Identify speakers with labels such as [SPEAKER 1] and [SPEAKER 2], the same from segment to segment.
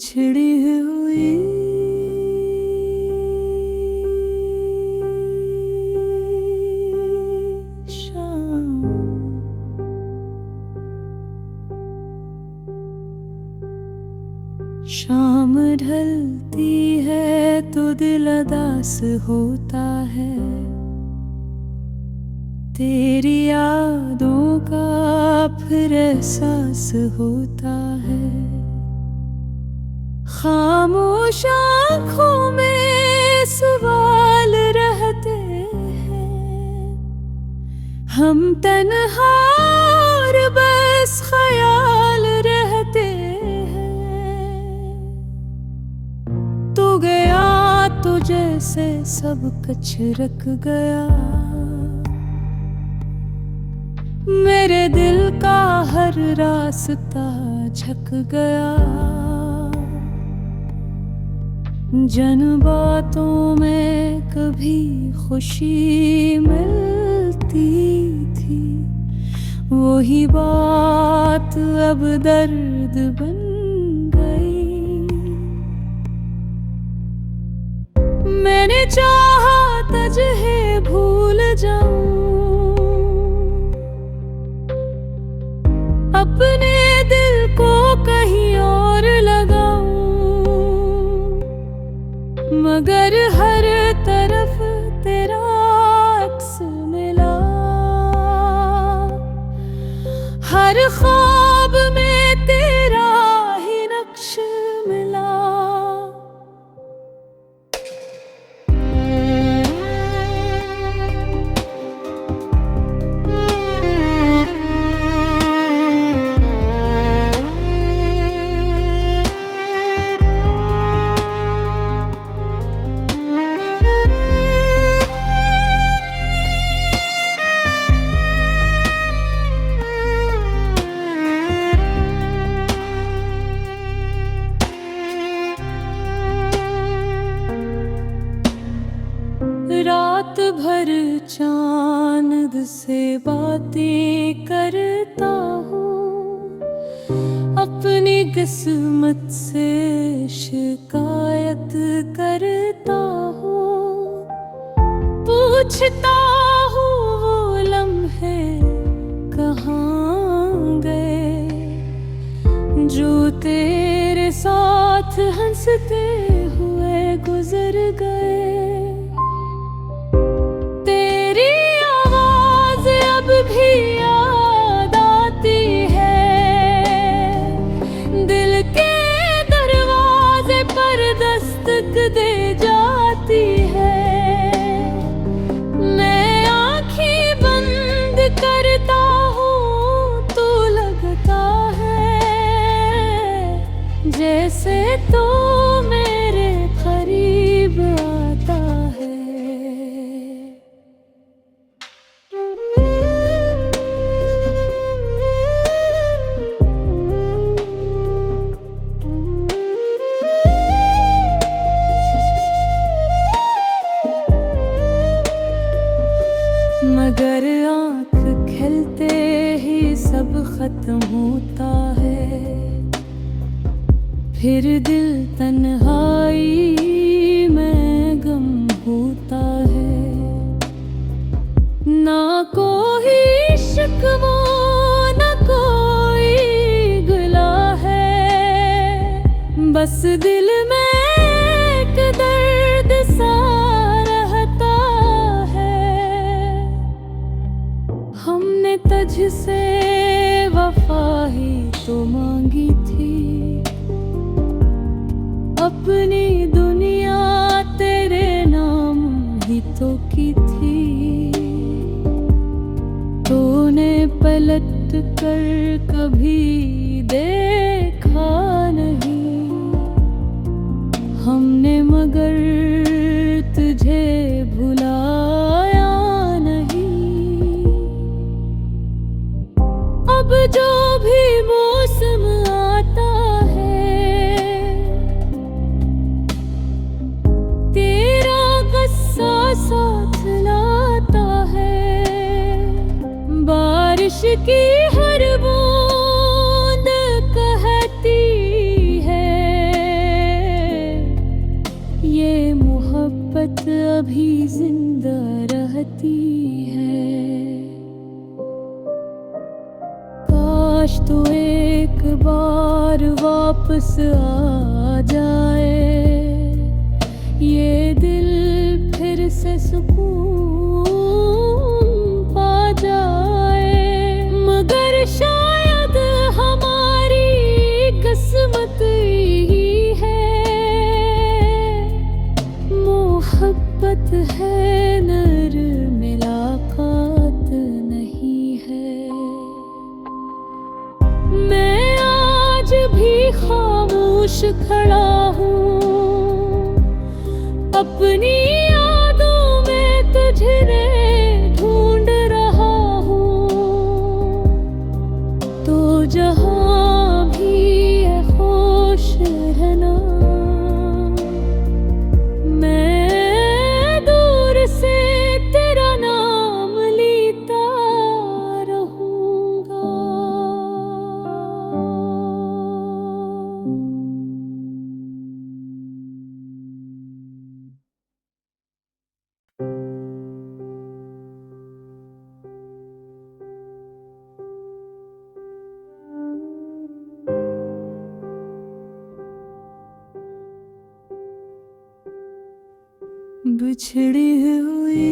[SPEAKER 1] छिड़ी हुई शाम, शाम ढलती है तो दिल उदास होता है। तेरी यादों का फिर एहसास होता है। खामोश आँखों में सवाल रहते हैं, हम तन्हा और बस ख्याल रहते हैं। तू गया तो जैसे सब कुछ रख गया, मेरे दिल का हर रास्ता झक गया। जन बातों में कभी खुशी मिलती थी, वही बात अब दर्द बन गई। मैंने चाहा तुझे भूल जाऊं, अपने दिल को कहीं और लगाऊं, मगर हर तरफ तेरा अक्स मिला। हर ख्वाब में तेरा ही नक्श मिला। रात भर चांद से बातें करता हूँ, अपनी किस्मत से शिकायत करता हूँ। पूछता हूँ वो लम्हे कहाँ गए, जो तेरे साथ हंसते हुए गुजर गए। भी याद आती है, दिल के दरवाजे पर दस्तक दे जाती है। मैं आँखें बंद करता हूँ तो लगता है जैसे तो मेरे करीब आता है। मगर आँख खिलते ही सब खत्म होता है, फिर दिल तन्हाई में गम होता है। ना कोई शिकवा ना कोई गिला है, बस दिल में एक दर्द सा रहता है। हमने तुझसे वफा ही तो मांगी थी, अपनी दुनिया तेरे नाम ही तो की थी। तूने पलट कर कभी देखा नहीं, हमने मगर तुझे भुलाया नहीं। अब जो भी मौसम आता है, तेरा गुस्सा साथ लाता है। बारिश की हर बूंद कहती है वापस आ जाए, ये दिल फिर से सुकून पा जाए। मगर शायद हमारी किस्मत ही है, मोहब्बत है नर मुलाकात नहीं है। मैं आज भी खामोश खड़ा हूँ, अपनी यादों में तुझे ढूंढ रहा हूँ। तो जहाँ भी है खुश रहना, मैं दूर से तेरा नाम लेता रहूँगा। बिछड़ी हुई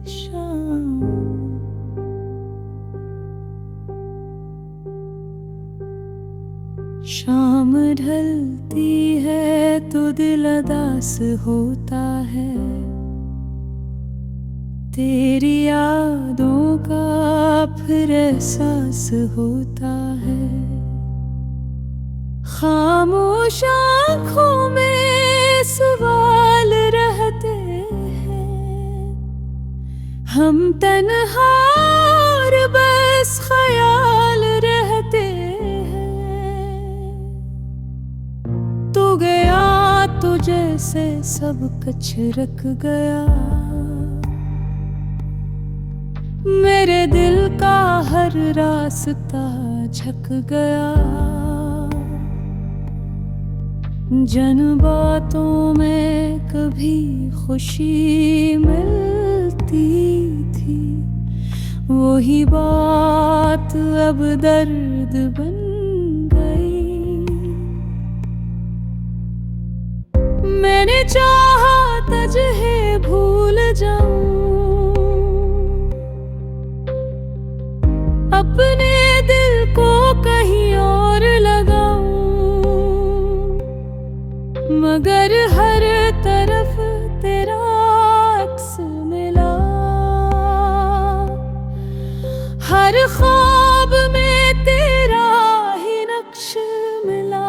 [SPEAKER 1] शाम, शाम ढलती है तो दिल उदास होता है। तेरी यादों का फिर एहसास होता है। खामोश आँखों में सवाल रहते हैं, हम तन्हा और बस ख्याल रहते हैं। तू गया तो जैसे सब कुछ रख गया, मेरे दिल का हर रास्ता झक गया। जन बातों में कभी खुशी मिलती थी, वही बात अब दर्द बन गई। मैंने चाहा तुझे भूल जाऊं, अपने दिल को कहीं और लगाऊं, मगर हर तरफ तेरा अक्स मिला। हर ख्वाब में तेरा ही नक्श मिला।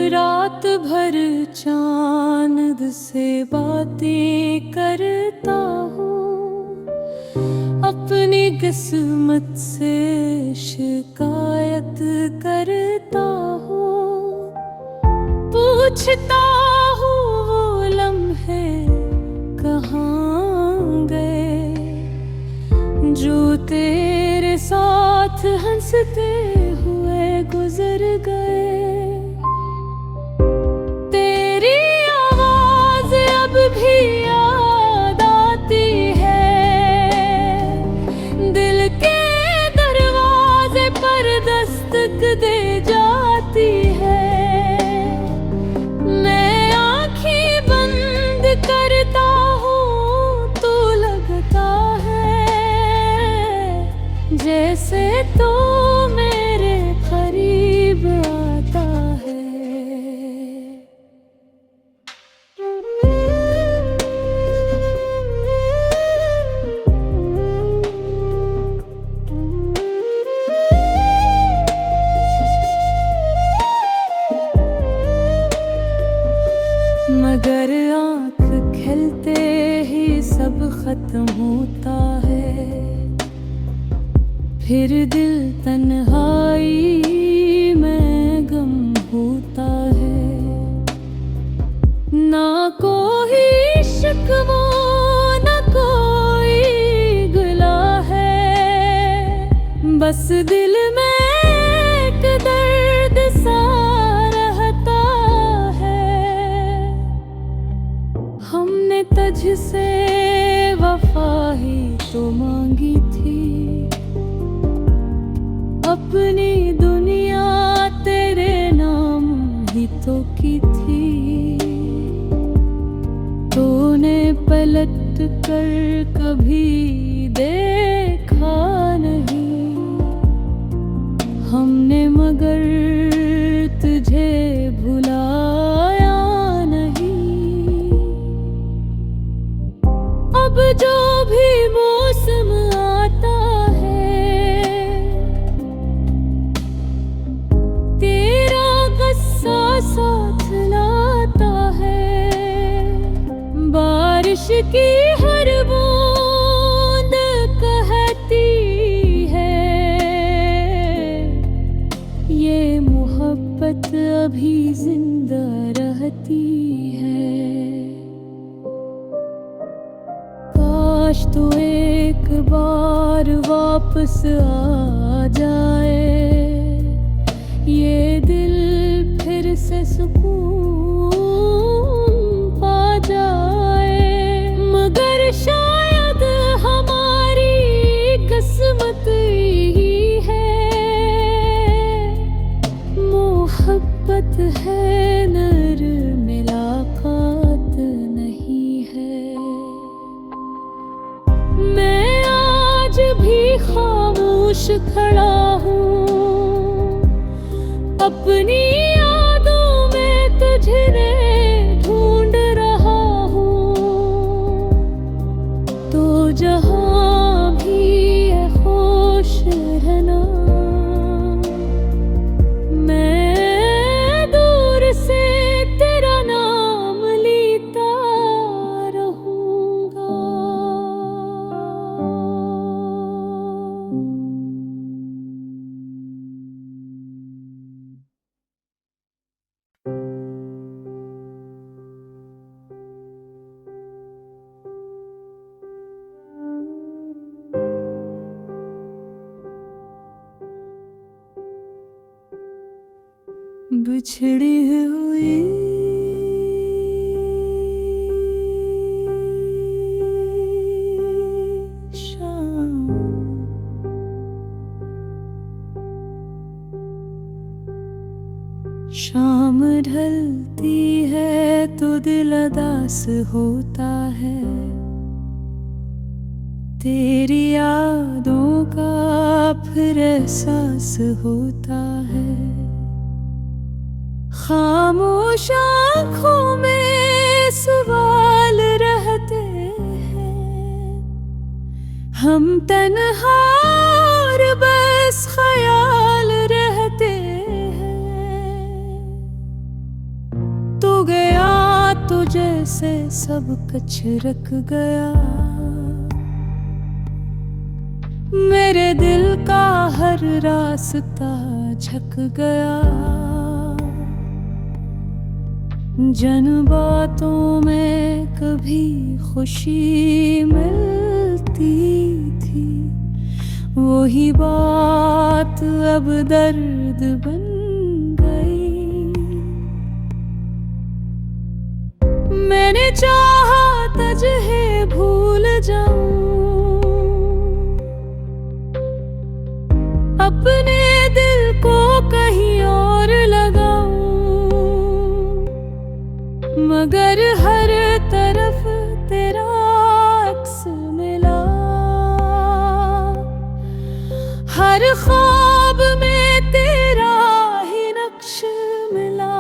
[SPEAKER 1] रात भर चांद से बातें करता हूँ, अपनी किस्मत से शिकायत करता हूँ। पूछता हूँ वो लम्हे कहाँ गए, जो तेरे साथ हंसते हुए गुजर गए। भी याद आती है, दिल के दरवाजे पर दस्तक दे जाती है। मैं आँखें बंद करता हूँ तो लगता है जैसे तो मेरे करीब आता है। मगर आँख खिलते फिर दिल तन्हाई में गम होता है। ना कोई शिकवा ना कोई गिला है, बस दिल में एक दर्द सा रहता है। हमने तुझसे वफा ही तो मांगी थी, अपनी दुनिया तेरे नाम ही तो की थी। तूने पलट कर कभी देखा नहीं, हमने मगर तुझे भुलाया नहीं। अब जो भी मौसम आता है, तेरा गुस्सा साथ लाता है। बारिश की हर बूंद कहती है, ये मोहब्बत अभी जिंदा रहती है। काश तू एक बार वापस आ जाए, ये दिल फिर से सुकून पा जाए। मगर शायद हमारी किस्मत ही है, मोहब्बत है नर मुलाकात नहीं है। मैं आज भी खामोश खड़ा हूँ, अपनी यादों में तुझे ढूंढ रहा हूँ। तो जहाँ भी है खुश रहना, मैं दूर से तेरा नाम लेता रहूँगा। बिछड़ी हुई शाम, शाम ढलती है तो दिल उदास होता है। तेरी यादों का फिर एहसास होता है। खामोश आँखों में सवाल रहते हैं, हम तन्हा और बस ख्याल रहते हैं। तू गया तो जैसे सब कुछ रख गया, मेरे दिल का हर रास्ता झक गया। जन बातों में कभी खुशी मिलती थी, वही बात अब दर्द बन गई। मैंने चाहा तुझे भूल जाऊं, अपने दिल को कहीं और लगाऊं, मगर हर तरफ तेरा अक्स मिला। हर ख्वाब में तेरा ही नक्श मिला।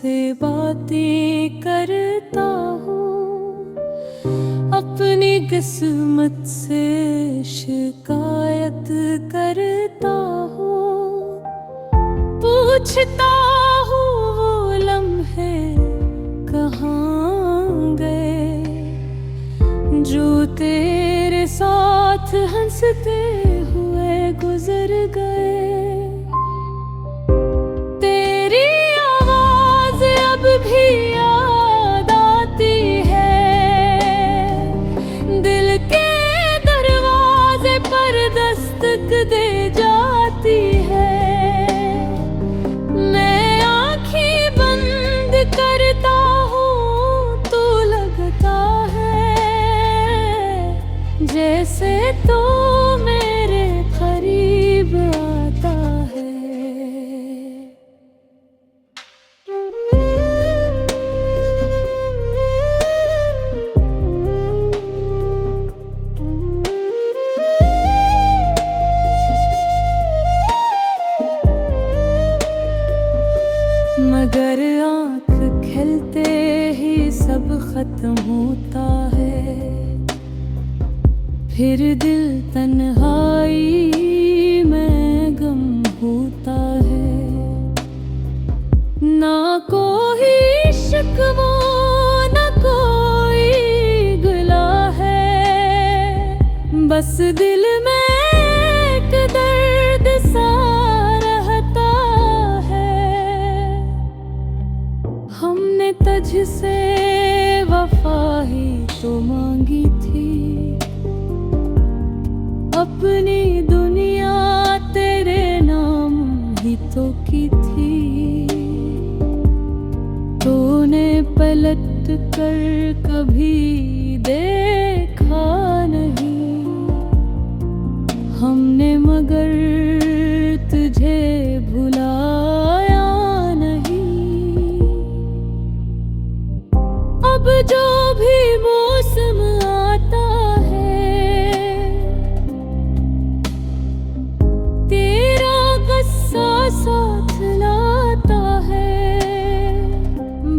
[SPEAKER 1] से बातें करता हूँ, अपनी किस्मत से शिकायत करता हूँ। पूछता हूँ वो लम्हे कहाँ गए, जो तेरे साथ हंसते हुए गुजर गए। तेरी आवाज अब भी याद आती है, दिल के दरवाजे पर दस्तक दे जाती है। मैं आँखें बंद करता हूँ तो लगता है जैसे तो मेरे करीब आता है। मगर आँख खिलते ही सब खत्म होता है, फिर दिल तन्हाई में गम होता है। ना कोई शिकवा ना कोई गिला है, बस दिल में एक दर्द सा रहता है। हमने तुझसे वफा ही तो मांगी थी, अपनी दुनिया तेरे नाम ही तो की थी। तूने पलट कर कभी देखा नहीं, हमने मगर तुझे भुलाया नहीं। अब जो भी मौसम आता है, तेरा गुस्सा साथ लाता है।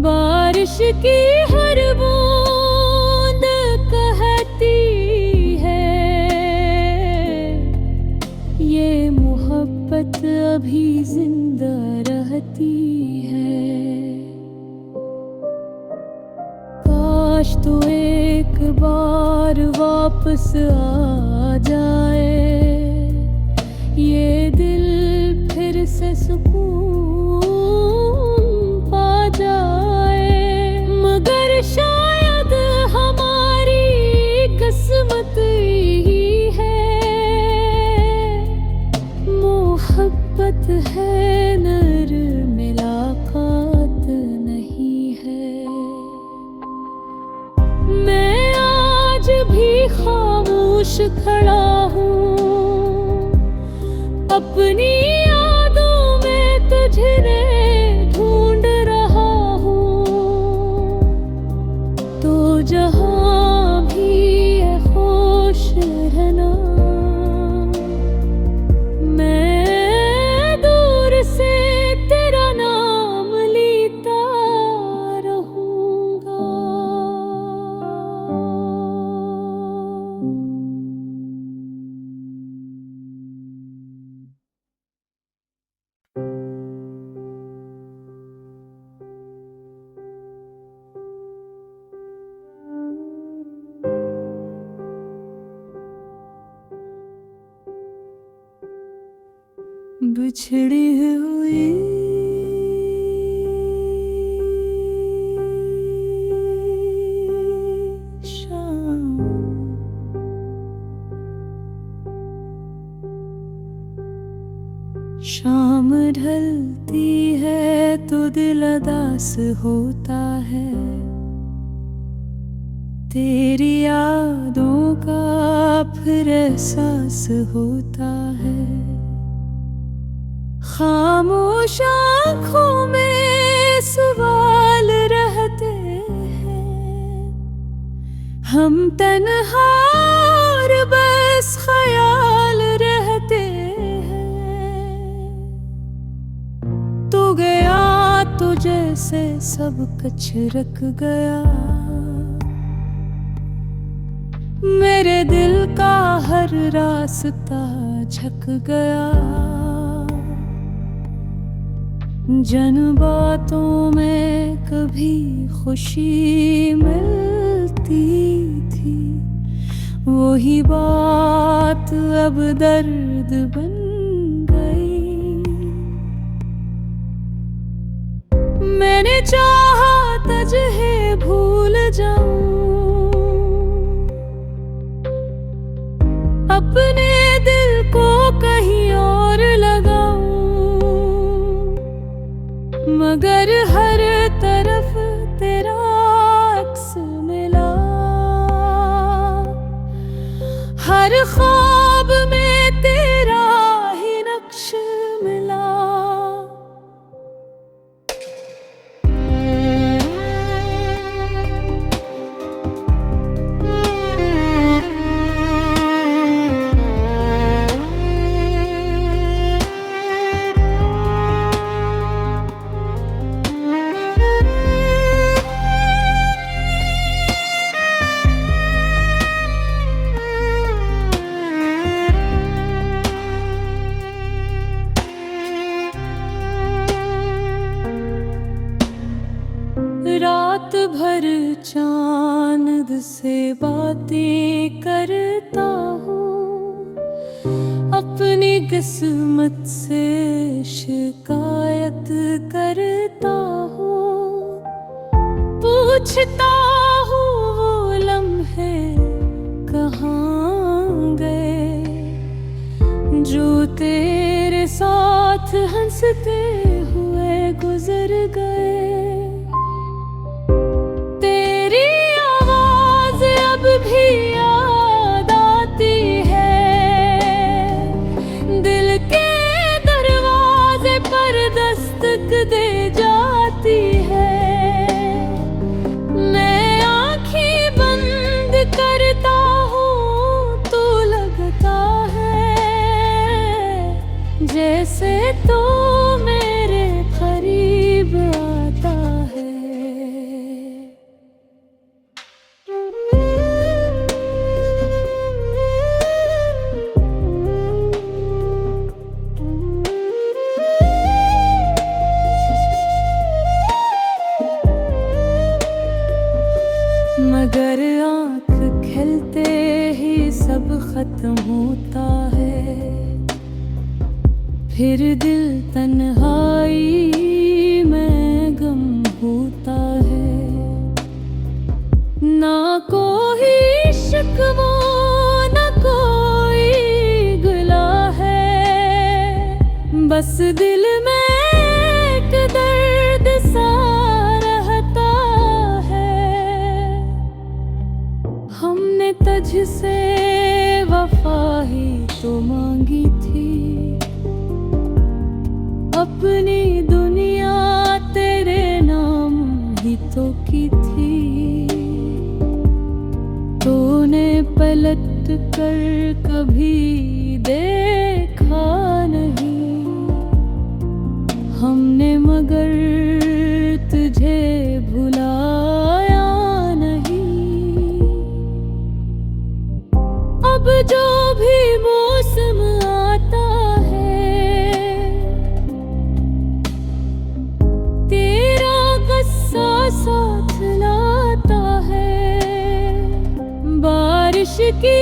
[SPEAKER 1] बारिश की हर बूंद कहती है, ये मोहब्बत अभी जिंदा रहती है। काश तू एक बार वापस आ जाए, ये दिल फिर से सुकून पा जाए। मगर शायद हमारी किस्मत ही है, मोहब्बत है नर मुलाकात नहीं है। मैं आज भी खामोश खड़ा हूँ, अपनी यादों में तुझे ढूंढ रहा हूँ। तो जहाँ भी है खुश रहना, मैं दूर से तेरा नाम लेता रहूँगा। बिछड़ी हुई शाम, शाम ढलती है तो दिल उदास होता है। तेरी यादों का फिर एहसास होता है। खामोश आँखों में सवाल रहते हैं, हम तन्हा और बस ख्याल रहते हैं। तू गया तो जैसे से सब कुछ रख गया। मेरे दिल का हर रास्ता झक गया। जन बातों में कभी खुशी मिलती थी, वही बात अब दर्द बन गई। मैंने चाहा तुझे भूल जाऊं, अपने दिल को कहीं और लगाऊं, मगर हर तरफ तेरा अक्स मिला। हर ख्वाब में तेरा ही नक्श मिला। रात भर चांद से बातें करता हूँ, अपनी किस्मत से शिकायत करता हूँ। पूछता हूँ वो लम्हे कहाँ गए, जो तेरे साथ हंसते हुए गुजर गए। भी याद आती है, दिल के दरवाजे पर दस्तक दे जाती है। मैं आँखें बंद करता हूँ तो लगता है जैसे तो मेरे करीब आता है। मगर आँख खिलते ही सब खत्म होता है, फिर दिल तन्हाई में गम होता है। ना कोई शिकवा ना कोई गिला है, बस दिल में एक दर्द सा रहता है। हमने तुझसे वफा ही तो मांगी थी, अपनी दुनिया तेरे नाम ही तो की थी। तूने पलट कर कभी देखा नहीं, हमने मगर तुझे भुलाया नहीं। अब जो भी मौसम आता है, तेरा गुस्सा साथ लाता है। बारिश की